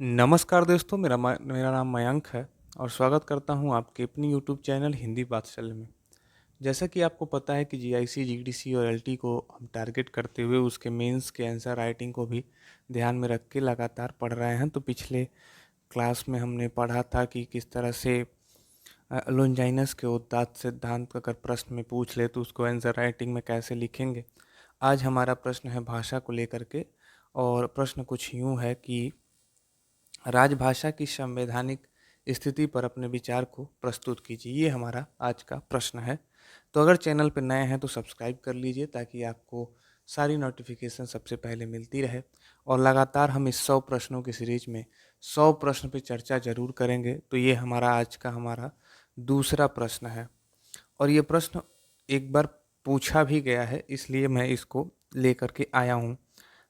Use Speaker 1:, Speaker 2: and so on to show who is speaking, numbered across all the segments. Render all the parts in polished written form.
Speaker 1: नमस्कार दोस्तों, मेरा नाम मयंक है और स्वागत करता हूं आपके अपनी यूट्यूब चैनल हिंदी पाठशाला में। जैसा कि आपको पता है कि जीआईसी, जीडीसी और एलटी को हम टारगेट करते हुए उसके मेंस के आंसर राइटिंग को भी ध्यान में रख के लगातार पढ़ रहे हैं। तो पिछले क्लास में हमने पढ़ा था कि किस तरह से लोनजाइनस के उदात्त सिद्धांत अगर प्रश्न में पूछ ले तो उसको आंसर राइटिंग में कैसे लिखेंगे। आज हमारा प्रश्न है भाषा को लेकर के, और प्रश्न कुछ यूँ है कि राजभाषा की संवैधानिक स्थिति पर अपने विचार को प्रस्तुत कीजिए। ये हमारा आज का प्रश्न है। तो अगर चैनल पर नए हैं तो सब्सक्राइब कर लीजिए ताकि आपको सारी नोटिफिकेशन सबसे पहले मिलती रहे। और लगातार हम इस 100 प्रश्नों की सीरीज में 100 प्रश्न पे चर्चा जरूर करेंगे। तो ये हमारा आज का हमारा दूसरा प्रश्न है, और ये प्रश्न एक बार पूछा भी गया है, इसलिए मैं इसको लेकर के आया हूँ।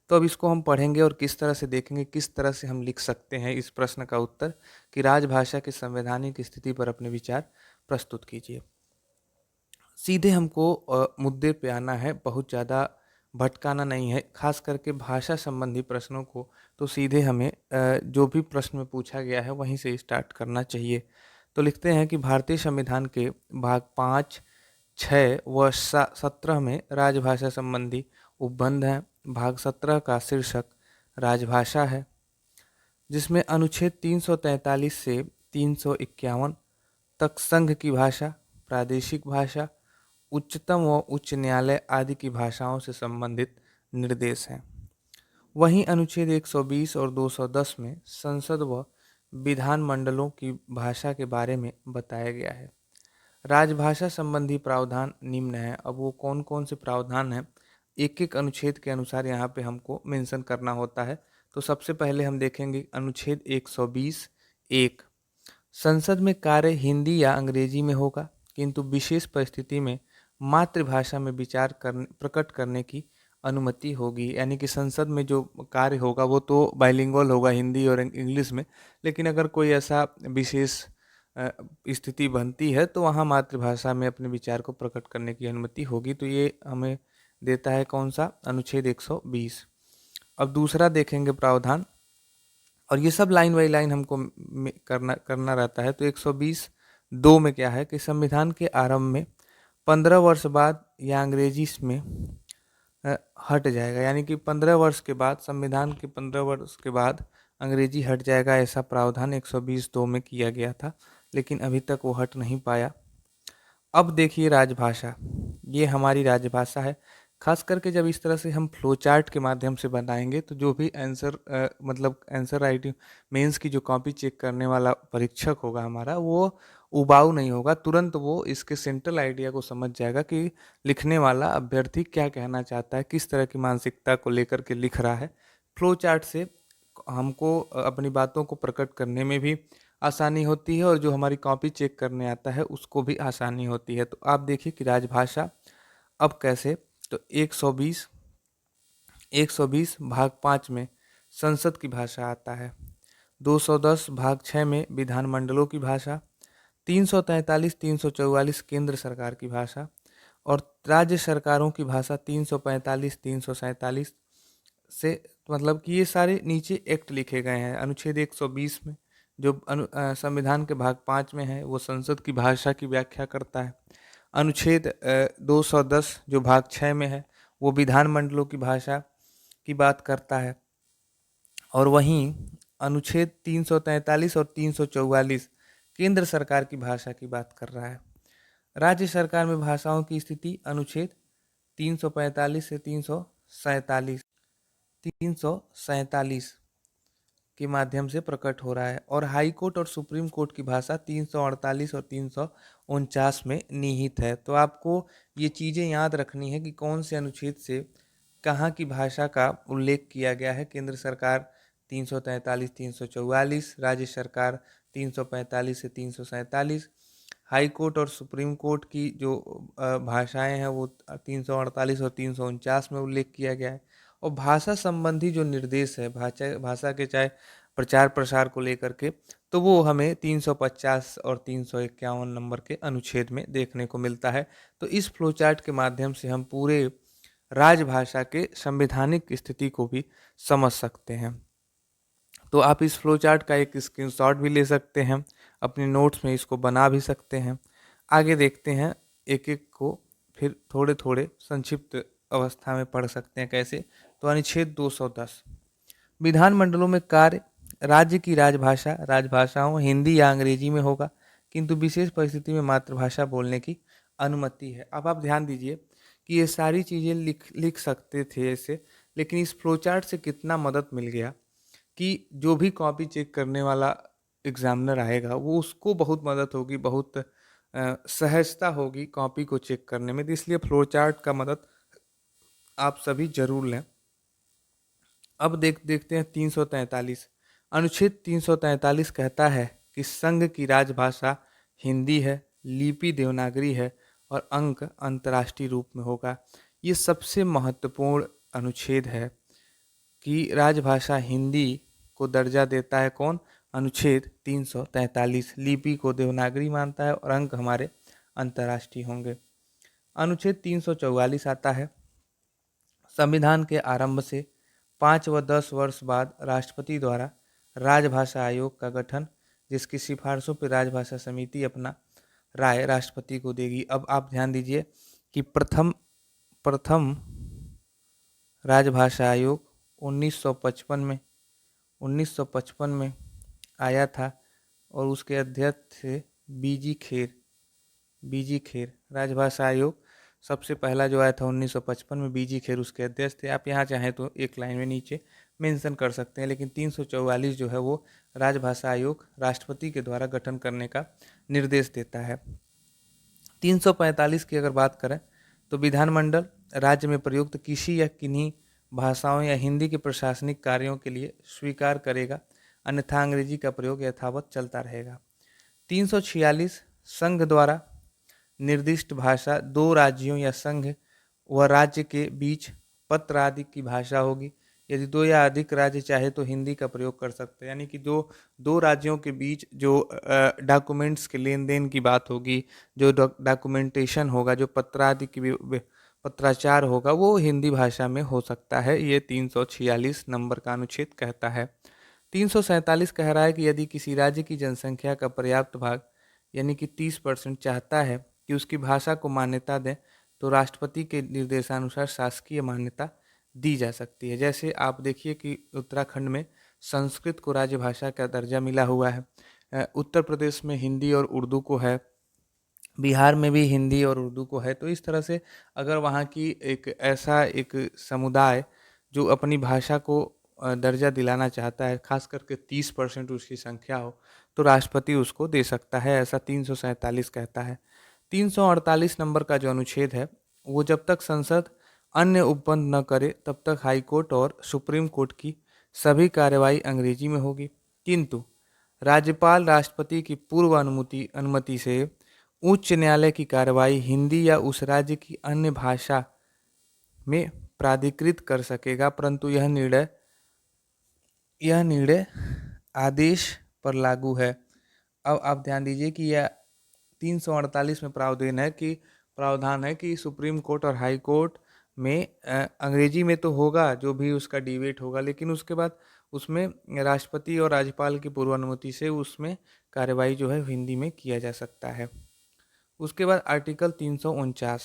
Speaker 1: तो अब इसको हम पढ़ेंगे और किस तरह से देखेंगे, किस तरह से हम लिख सकते हैं इस प्रश्न का उत्तर कि राजभाषा की संवैधानिक स्थिति पर अपने विचार प्रस्तुत कीजिए। सीधे हमको मुद्दे पे आना है, बहुत ज़्यादा भटकाना नहीं है। खास करके भाषा संबंधी प्रश्नों को तो सीधे हमें जो भी प्रश्न में पूछा गया है वहीं से स्टार्ट करना चाहिए। तो लिखते हैं कि भारतीय संविधान के भाग 5, 6 व 17 में राजभाषा संबंधी उपबंध हैं। भाग 17 का शीर्षक राजभाषा है, जिसमें अनुच्छेद 343 से 351 तक संघ की भाषा, प्रादेशिक भाषा, उच्चतम व उच्च न्यायालय आदि की भाषाओं से संबंधित निर्देश हैं। वहीं अनुच्छेद 120 और 210 में संसद व विधान मंडलों की भाषा के बारे में बताया गया है। राजभाषा संबंधी प्रावधान निम्न है। अब वो कौन कौन से प्रावधान हैं, एक एक अनुच्छेद के अनुसार यहाँ पे हमको मेंशन करना होता है। तो सबसे पहले हम देखेंगे अनुच्छेद 120 एक, संसद में कार्य हिंदी या अंग्रेजी में होगा, किंतु विशेष परिस्थिति में मातृभाषा में विचार करने प्रकट करने की अनुमति होगी। यानी कि संसद में जो कार्य होगा वो तो बाइलिंगुअल होगा, हिंदी और इंग्लिश में, लेकिन अगर कोई ऐसा विशेष अ, स्थिति बनती है तो वहाँ मातृभाषा में अपने विचार को प्रकट करने की अनुमति होगी। तो ये हमें देता है कौन सा, अनुच्छेद 120। अब दूसरा देखेंगे प्रावधान, और ये सब लाइन बाई लाइन हमको करना करना रहता है। तो 120 दो में क्या है कि संविधान के आरंभ में 15 वर्ष बाद या अंग्रेजी में हट जाएगा। यानी कि 15 वर्ष के बाद, संविधान के 15 वर्ष के बाद अंग्रेजी हट जाएगा, ऐसा प्रावधान 120 दो में किया गया था, लेकिन अभी तक वो हट नहीं पाया। अब देखिए राजभाषा, ये हमारी राजभाषा है। खास करके जब इस तरह से हम फ्लो चार्ट के माध्यम से बनाएंगे तो जो भी आंसर मतलब आंसर राइटिंग मेंस की जो कॉपी चेक करने वाला परीक्षक होगा हमारा, वो उबाऊ नहीं होगा, तुरंत वो इसके सेंट्रल आइडिया को समझ जाएगा कि लिखने वाला अभ्यर्थी क्या कहना चाहता है, किस तरह की मानसिकता को लेकर के लिख रहा है। फ्लो चार्ट से हमको अपनी बातों को प्रकट करने में भी आसानी होती है, और जो हमारी कॉपी चेक करने आता है उसको भी आसानी होती है। तो आप देखिए कि राजभाषा अब कैसे, तो 120 भाग 5 में संसद की भाषा आता है, 210 भाग 6 में विधानमंडलों की भाषा, 343 344 केंद्र सरकार की भाषा, और राज्य सरकारों की भाषा 345 347 से, मतलब कि ये सारे नीचे एक्ट लिखे गए हैं। अनुच्छेद 120 में जो संविधान के भाग 5 में है वो संसद की भाषा की व्याख्या करता है। अनुच्छेद 210 जो भाग 6 में है वो विधानमंडलों की भाषा की बात करता है, और वहीं अनुच्छेद 343 और 344 केंद्र सरकार की भाषा की बात कर रहा है। राज्य सरकार में भाषाओं की स्थिति अनुच्छेद 345 से 347 के माध्यम से प्रकट हो रहा है, और हाई कोर्ट और सुप्रीम कोर्ट की भाषा 348 और 349 में निहित है। तो आपको ये चीज़ें याद रखनी है कि कौन से अनुच्छेद से कहाँ की भाषा का उल्लेख किया गया है। केंद्र सरकार 343 344, राज्य सरकार 345 से 347, हाई कोर्ट और सुप्रीम कोर्ट की जो भाषाएं हैं वो 348 और 349 में उल्लेख किया गया है। और भाषा संबंधी जो निर्देश है, भाषा भाषा के चाहे प्रचार प्रसार को लेकर के, तो वो हमें 350 और 351 नंबर के अनुच्छेद में देखने को मिलता है। तो इस फ्लो चार्ट के माध्यम से हम पूरे राजभाषा के संवैधानिक स्थिति को भी समझ सकते हैं। तो आप इस फ्लो चार्ट का एक स्क्रीनशॉट भी ले सकते हैं, अपने नोट्स में इसको बना भी सकते हैं। आगे देखते हैं, एक एक को फिर थोड़े थोड़े संक्षिप्त अवस्था में पढ़ सकते हैं कैसे। तो अनुच्छेद 210, विधानमंडलों में कार्य राज्य की राजभाषा राजभाषाओं हिंदी या अंग्रेजी में होगा, किंतु विशेष परिस्थिति में मातृभाषा बोलने की अनुमति है। अब आप ध्यान दीजिए कि ये सारी चीज़ें लिख लिख सकते थे ऐसे, लेकिन इस फ्लोचार्ट से कितना मदद मिल गया कि जो भी कॉपी चेक करने वाला एग्जामिनर आएगा वो उसको बहुत मदद होगी, बहुत सहजता होगी कॉपी को चेक करने में। तो इसलिए फ्लोचार्ट का मदद आप सभी जरूर लें। अब देखते हैं 343, अनुच्छेद 343 कहता है कि संघ की राजभाषा हिंदी है, लिपि देवनागरी है और अंक अंतर्राष्ट्रीय रूप में होगा। ये सबसे महत्वपूर्ण अनुच्छेद है कि राजभाषा हिंदी को दर्जा देता है कौन, अनुच्छेद 343। लिपि को देवनागरी मानता है और अंक हमारे अंतर्राष्ट्रीय होंगे। अनुच्छेद 344 आता है, संविधान के आरंभ से 5 व 10 वर्ष बाद राष्ट्रपति द्वारा राजभाषा आयोग का गठन, जिसकी सिफारिशों पर राजभाषा समिति अपना राय राष्ट्रपति को देगी। अब आप ध्यान दीजिए कि प्रथम राजभाषा आयोग 1955 में आया था और उसके अध्यक्ष थे बीजी खेर। राजभाषा आयोग सबसे पहला जो आया था 1955 में, बीजी खेर उसके अध्यक्ष थे। आप यहाँ चाहें तो एक लाइन में नीचे मेंशन कर सकते हैं, लेकिन 344 जो है वो राजभाषा आयोग राष्ट्रपति के द्वारा गठन करने का निर्देश देता है। 345 की अगर बात करें तो विधानमंडल राज्य में प्रयुक्त किसी या किन्हीं भाषाओं या हिंदी के प्रशासनिक कार्यों के लिए स्वीकार करेगा, अन्यथा अंग्रेजी का प्रयोग यथावत चलता रहेगा। 346, संघ द्वारा निर्दिष्ट भाषा दो राज्यों या संघ व राज्य के बीच पत्र आदि की भाषा होगी। यदि दो या अधिक राज्य चाहे तो हिंदी का प्रयोग कर सकते हैं, यानी कि दो राज्यों के बीच जो डॉक्यूमेंट्स के लेन देन की बात होगी, जो डॉक्यूमेंटेशन होगा, जो पत्र आदि की पत्राचार होगा, वो हिंदी भाषा में हो सकता है। ये 346 नंबर का अनुच्छेद कहता है। 347 कह रहा है कि यदि किसी राज्य की जनसंख्या का पर्याप्त भाग यानी कि 30% चाहता है कि उसकी भाषा को मान्यता दें, तो राष्ट्रपति के निर्देशानुसार शासकीय मान्यता दी जा सकती है। जैसे आप देखिए कि उत्तराखंड में संस्कृत को राजभाषा का दर्जा मिला हुआ है, उत्तर प्रदेश में हिंदी और उर्दू को है, बिहार में भी हिंदी और उर्दू को है। तो इस तरह से अगर वहाँ की एक समुदाय जो अपनी भाषा को दर्जा दिलाना चाहता है, खास करके 30% उसकी संख्या हो, तो राष्ट्रपति उसको दे सकता है, ऐसा 347 कहता है। 348 नंबर का जो अनुच्छेद है वो, जब तक संसद अन्य उपबंध न करे तब तक हाई कोर्ट और सुप्रीम कोर्ट की सभी कार्यवाही अंग्रेजी में होगी, किंतु राज्यपाल राष्ट्रपति की पूर्व अनुमति से उच्च न्यायालय की कार्यवाही हिंदी या उस राज्य की अन्य भाषा में प्राधिकृत कर सकेगा, परंतु यह निर्णय आदेश पर लागू है। अब आप ध्यान दीजिए कि यह 348 में प्रावधान है कि सुप्रीम कोर्ट और हाई कोर्ट में अंग्रेजी में तो होगा जो भी उसका डिबेट होगा, लेकिन उसके बाद उसमें राष्ट्रपति और राज्यपाल की पूर्व अनुमति से उसमें कार्यवाही जो है हिंदी में किया जा सकता है। उसके बाद आर्टिकल 349,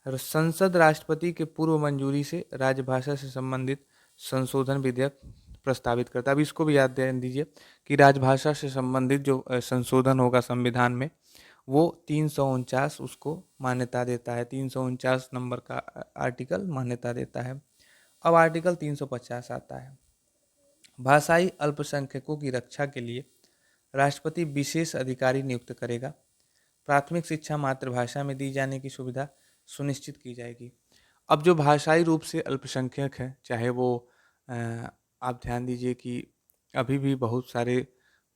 Speaker 1: संसद राष्ट्रपति के पूर्व मंजूरी से राजभाषा से संबंधित संशोधन विधेयक प्रस्तावित करता है। अब इसको भी याद दीजिए कि राजभाषा से संबंधित जो संशोधन होगा संविधान में, वो 349 उसको मान्यता देता है। 349 नंबर का आर्टिकल मान्यता देता है। अब आर्टिकल 350 आता है, भाषाई अल्पसंख्यकों की रक्षा के लिए राष्ट्रपति विशेष अधिकारी नियुक्त करेगा, प्राथमिक शिक्षा मातृभाषा में दी जाने की सुविधा सुनिश्चित की जाएगी। अब जो भाषाई रूप से अल्पसंख्यक है, चाहे वो आप ध्यान दीजिए कि अभी भी बहुत सारे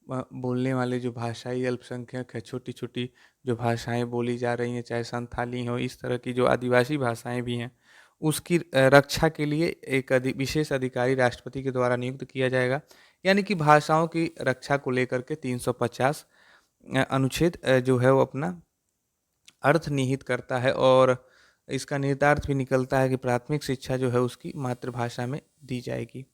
Speaker 1: बोलने वाले जो भाषाई अल्पसंख्यक है, छोटी छोटी जो भाषाएं बोली जा रही हैं, चाहे संथाली हो, इस तरह की जो आदिवासी भाषाएं भी हैं, उसकी रक्षा के लिए एक विशेष अधिकारी राष्ट्रपति के द्वारा नियुक्त किया जाएगा। यानी कि भाषाओं की रक्षा को लेकर के 350 अनुच्छेद जो है वो अपना अर्थ निहित करता है और इसका निहितार्थ भी निकलता है कि प्राथमिक शिक्षा जो है उसकी मातृभाषा में दी जाएगी।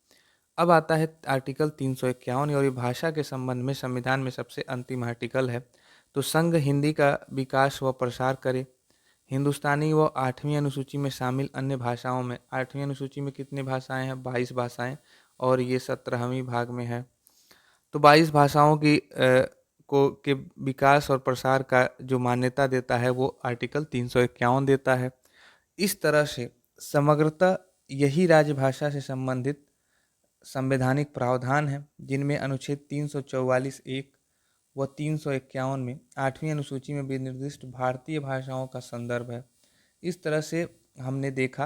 Speaker 1: अब आता है आर्टिकल 351 और ये भाषा के संबंध में संविधान में सबसे अंतिम आर्टिकल है। तो संघ हिंदी का विकास व प्रसार करे। हिंदुस्तानी व 8वीं अनुसूची में शामिल अन्य भाषाओं में, 8वीं अनुसूची में कितनी भाषाएं हैं? 22 भाषाएं, और ये 17वीं भाग में है। तो 22 भाषाओं की को के विकास और प्रसार का जो मान्यता देता है वो आर्टिकल 351 देता है। इस तरह से समग्रतः यही राजभाषा से संबंधित संवैधानिक प्रावधान हैं जिनमें अनुच्छेद 344 एक व 351 में 8वीं अनुसूची में विनिर्दिष्ट भारतीय भाषाओं का संदर्भ है। इस तरह से हमने देखा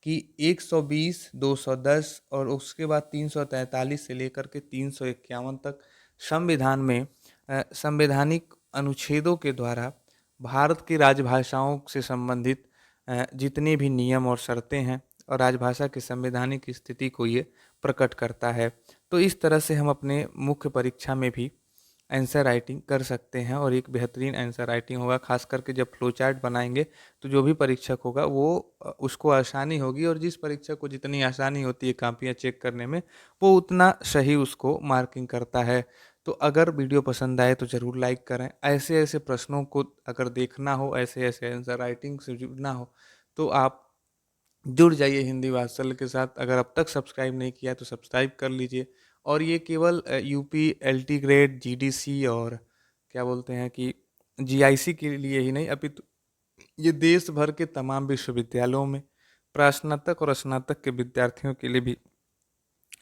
Speaker 1: कि 120, 210 और उसके बाद 343 से लेकर के 351 तक संविधान में संवैधानिक अनुच्छेदों के द्वारा भारत की राजभाषाओं से संबंधित जितने भी नियम और शर्तें हैं और राजभाषा की संवैधानिक स्थिति को ये प्रकट करता है। तो इस तरह से हम अपने मुख्य परीक्षा में भी आंसर राइटिंग कर सकते हैं और एक बेहतरीन आंसर राइटिंग होगा। खास करके जब फ्लो चार्ट बनाएंगे तो जो भी परीक्षक होगा वो उसको आसानी होगी, और जिस परीक्षक को जितनी आसानी होती है कापियाँ चेक करने में वो उतना सही उसको मार्किंग करता है। तो अगर वीडियो पसंद आए तो ज़रूर लाइक करें। ऐसे ऐसे प्रश्नों को अगर देखना हो, ऐसे ऐसे आंसर राइटिंग से जुड़ना हो तो आप जुड़ जाइए हिंदी वात्सल्य के साथ। अगर अब तक सब्सक्राइब नहीं किया तो सब्सक्राइब कर लीजिए। और ये केवल यूपी, एलटी ग्रेड, जीडीसी और क्या बोलते हैं कि जीआईसी के लिए ही नहीं, अपितु ये देश भर के तमाम विश्वविद्यालयों में प्रास्नातक और स्नातक के विद्यार्थियों के लिए भी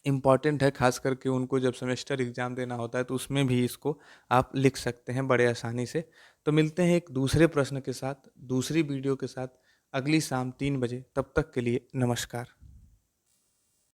Speaker 1: इम्पॉर्टेंट है। खास करके उनको जब सेमेस्टर एग्जाम देना होता है तो उसमें भी इसको आप लिख सकते हैं बड़े आसानी से। तो मिलते हैं एक दूसरे प्रश्न के साथ, दूसरी वीडियो के साथ अगली शाम 3 बजे। तब तक के लिए नमस्कार।